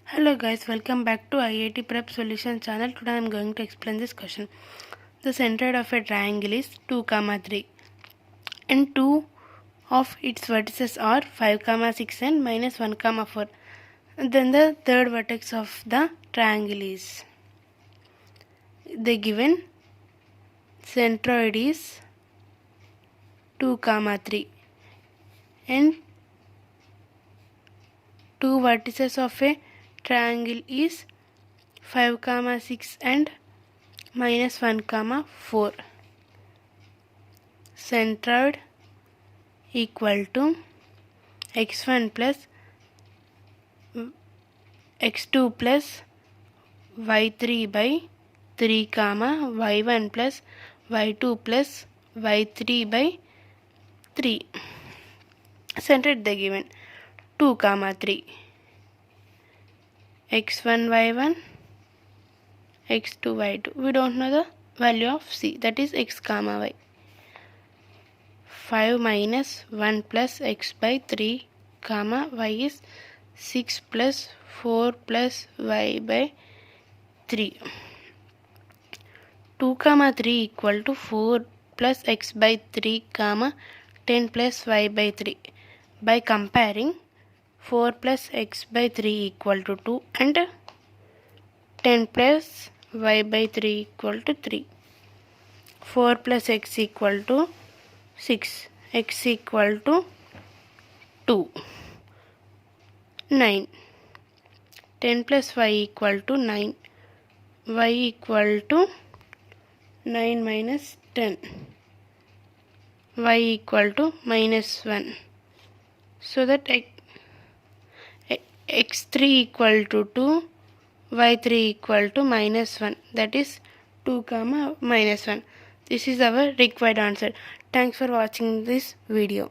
Hello guys, welcome back to IIT Prep Solution channel. Today I am going to explain this question. The center of a triangle is 2, 3 and two of its vertices are 5, 6 and minus 1, 4. Then the third vertex of the triangle is, the given centroid is 2, 3 and two vertices of a triangle is 5, 6 and minus 1, 4. Centroid equal to x1 plus x2 plus y3 by 3, y1 plus y2 plus y3 by 3. Centered the given 2, 3. x1 y1 x2 y2. We don't know the value of c, that is x, y. 5 minus 1 plus x by 3, y is 6 plus 4 plus y by 3. 2, 3 equal to 4 plus x by 3, 10 plus y by 3. By comparing, 4 plus x by 3 equal to 2 and 10 plus y by 3 equal to 3. 4 plus x equal to 6, x equal to 2, 9. 10 plus y equal to 9, y equal to 9 minus 10, y equal to minus 1. So that x3 equal to 2, y3 equal to minus 1, that is 2, minus 1. This is our required answer. Thanks for watching this video.